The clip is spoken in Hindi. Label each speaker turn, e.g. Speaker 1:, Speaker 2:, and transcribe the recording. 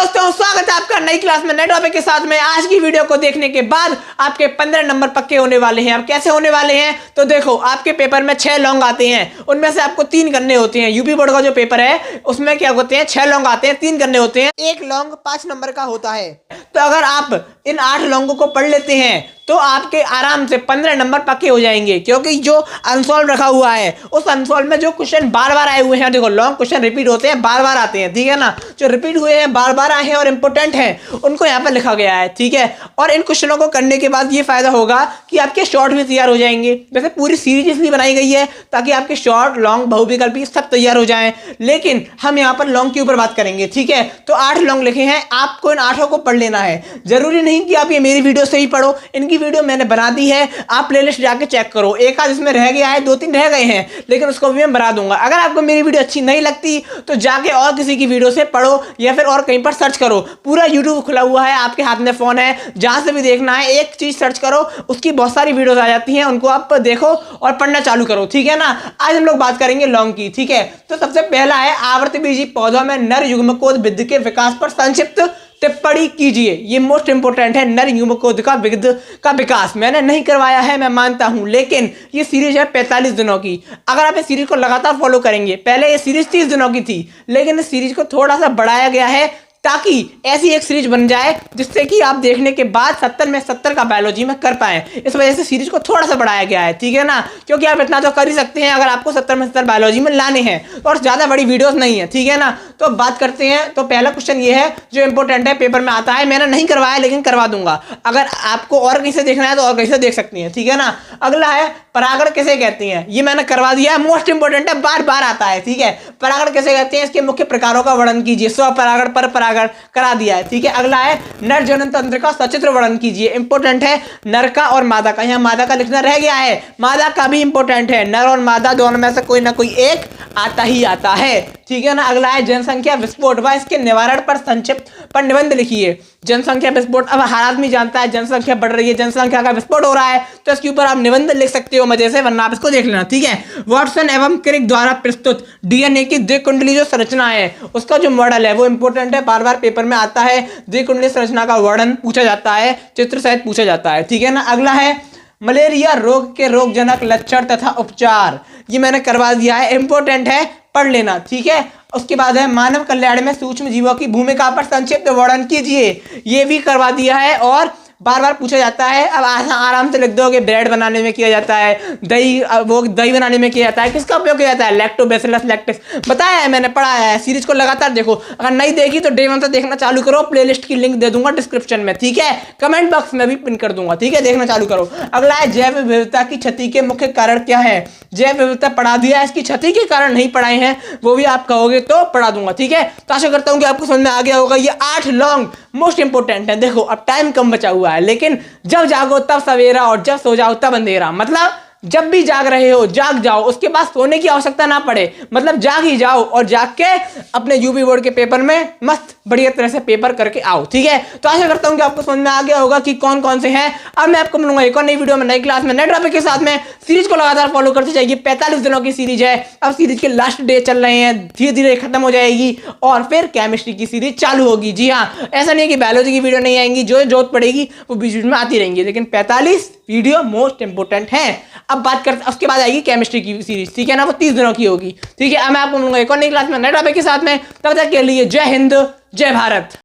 Speaker 1: दोस्तों, स्वागत है आपका नई क्लास में नए टॉपिक के साथ में। आज की वीडियो को देखने के बाद आपके 15 नंबर पक्के होने वाले हैं। अब कैसे होने वाले हैं तो देखो, आपके पेपर में 6 लॉन्ग आते हैं, उनमें से आपको 3 करने होते हैं। यूपी बोर्ड का जो पेपर है उसमें क्या होते हैं, 6 लॉन्ग आते हैं, 3 करने होते हैं। एक लॉन्ग 5 नंबर का होता है। तो अगर आप इन 8 लॉन्गों को पढ़ लेते हैं तो आपके आराम से 15 नंबर पक्के हो जाएंगे, क्योंकि जो अनसॉल्व रखा हुआ है उस अनसॉल्व में जो क्वेश्चन बार बार आए हुए हैं, देखो लॉन्ग क्वेश्चन रिपीट होते हैं, बार बार आते हैं, ठीक है ना। जो रिपीट हुए हैं, बार बार आए हैं और इंपोर्टेंट हैं, उनको यहाँ पर लिखा गया है, ठीक है। और इन क्वेश्चनों को करने के बाद ये फायदा होगा कि आपके शॉर्ट भी तैयार हो जाएंगे। वैसे पूरी सीरीज इसलिए बनाई गई है ताकि आपके शॉर्ट, लॉन्ग, बहुविकल्पी सब तैयार हो जाएं, लेकिन हम यहाँ पर लॉन्ग के ऊपर बात करेंगे, ठीक है। तो 8 लॉन्ग लिखे हैं, आपको इन 8 को पढ़ लेना है। जरूरी नहीं कि आप ये मेरी वीडियो से ही पढ़ो, इनकी वीडियो मैंने बना दी है, आप प्लेलिस्ट जाके चेक करो। एक आध इसमें रह गया है, 2-3 रह गए हैं, लेकिन उसको भी मैं बना दूंगा। अगर आपको मेरी वीडियो अच्छी नहीं लगती तो जाके और किसी की वीडियो से पढ़ो या फिर और कहीं पर सर्च करो। पूरा यूट्यूब खुला हुआ है, आपके हाथ में फोन है, जहां से भी देखना है एक चीज सर्च करो, उसकी बहुत सारी वीडियोस आ जाती हैं, उनको आप देखो और पढ़ना चालू करो, ठीक है ना। आज हम लोग बात करेंगे लॉन्ग की, ठीक है। तो सबसे पहला है, आवृतबीजी पौधों में नर युग्मकोद वृद्धि के विकास पर संक्षिप्त टिप्पणी कीजिए। ये मोस्ट इंपोर्टेंट है, नर युग्मकोद का विकास। मैंने नहीं करवाया है, मैं मानता हूं, लेकिन ये सीरीज है 45 दिनों की। अगर आप इस सीरीज को लगातार फॉलो करेंगे, पहले ये सीरीज 30 दिनों की थी, लेकिन इस सीरीज को थोड़ा सा बढ़ाया गया है ताकि ऐसी एक सीरीज बन जाए जिससे कि आप देखने के बाद 70 में 70 का बायोलॉजी में कर पाए। इस वजह से सीरीज को थोड़ा सा बढ़ाया गया है, ठीक है ना। क्योंकि आप इतना तो कर ही सकते हैं अगर आपको 70 में 70 बायोलॉजी में लाने हैं, और ज्यादा बड़ी वीडियोस नहीं है, ठीक है ना। तो बात करते हैं। तो पहला क्वेश्चन ये है जो इंपॉर्टेंट है, पेपर में आता है, मैंने नहीं करवाया लेकिन करवा दूंगा। अगर आपको और कहीं से देखना है तो और कहीं से देख सकती हैं, ठीक है ना। अगला है, परागण किसे कहते हैं। ये मैंने करवा दिया है, मोस्ट इंपोर्टेंट है, बार बार आता है, ठीक है। परागण किसे कहते हैं, इसके मुख्य प्रकारों का वर्णन कीजिए। स्वपरागण, परपरागण करा दिया है, ठीक है। अगला है, नर जनन तंत्र का सचित्र वर्णन कीजिए। इंपोर्टेंट है, नर का और मादा का। यहाँ मादा का लिखना रह गया है, मादा का भी इंपोर्टेंट है। नर और मादा दोनों में से कोई ना कोई एक आता ही आता है, ठीक है ना। अगला है, जनसंख्या विस्फोट व इसके निवारण पर संक्षिप्त पर निबंध लिखिए। जनसंख्या विस्फोट, अब हर आदमी जानता है जनसंख्या बढ़ रही है, जनसंख्या का विस्फोट हो रहा है, तो इसके ऊपर आप निबंध लिख सकते हो मजे से, वरना आप इसको देख लेना, ठीक है। वाटसन एवं क्रिक द्वारा प्रस्तुत डीएनए की द्विकुंडली जो संरचना है, उसका जो मॉडल है वो इंपोर्टेंट है, बार बार पेपर में आता है। द्विकुंडली संरचना का वर्णन पूछा जाता है, चित्र सहित पूछा जाता है, ठीक है ना। अगला है, मलेरिया रोग के रोगजनक लक्षण तथा उपचार। ये मैंने करवा दिया है, इंपोर्टेंट है, पढ़ लेना, ठीक है। उसके बाद है, मानव कल्याण में सूक्ष्म जीवों की भूमिका पर संक्षिप्त वर्णन कीजिए। ये भी करवा दिया है और बार बार पूछा जाता है। अब आराम से लिख दोगे, ब्रेड बनाने में किया जाता है, दही बनाने में किया जाता है। किसका उपयोग किया जाता है, लैक्टोबैसिलस लैक्टिस, बताया है, मैंने पढ़ाया है। सीरीज को लगातार देखो, अगर नहीं देखी तो डे 1 से देखना चालू करो, प्लेलिस्ट की लिंक दे दूंगा डिस्क्रिप्शन में, ठीक है। कमेंट बॉक्स में भी पिन कर दूंगा, ठीक है, देखना चालू करो। अगला है, जैव विविधता की क्षति के मुख्य कारण क्या है। जैव विविधता पढ़ा दिया है, इसकी क्षति के कारण नहीं पढ़ाए हैं, वो भी आप कहोगे तो पढ़ा दूंगा, ठीक है। तो आशा करता हूं कि आपको समझ में आ गया होगा। ये 8 लॉन्ग मोस्ट इंपोर्टेंट है। देखो, अब टाइम कम बचा हुआ है, लेकिन जब जागो तब सवेरा और जब सो जाओ तब अंधेरा। मतलब जब भी जाग रहे हो जाग जाओ, उसके बाद सोने की आवश्यकता ना पड़े, मतलब जाग ही जाओ और जाग के अपने यूपी बोर्ड के पेपर में मस्त बढ़िया तरह से पेपर करके आओ, ठीक है। तो आशा करता हूं कि आपको समझ में आ गया होगा कि कौन कौन से हैं। अब मैं आपको मिलूंगा एक और नई वीडियो में, नई क्लास में, नए टॉपिक के साथ में। सीरीज को लगातार फॉलो करते जाइए, 45 दिनों की सीरीज है। अब सीरीज के लास्ट डे चल रहे हैं, धीरे धीरे खत्म हो जाएगी और फिर केमिस्ट्री की सीरीज चालू होगी। जी हाँ, ऐसा नहीं है कि बायोलॉजी की वीडियो नहीं आएंगी, जो जरूरत पड़ेगी वो बीच बीच में आती रहेंगी, लेकिन 45 वीडियो मोस्ट इंपोर्टेंट है। अब बात करते, उसके बाद आएगी केमिस्ट्री की सीरीज, ठीक है ना, वो 30 दिनों की होगी, ठीक है। अब मैं आपको मिलूंगा एक और नई क्लास में, नए टॉपिक के साथ में। तब तक के लिए जय हिंद, जय भारत।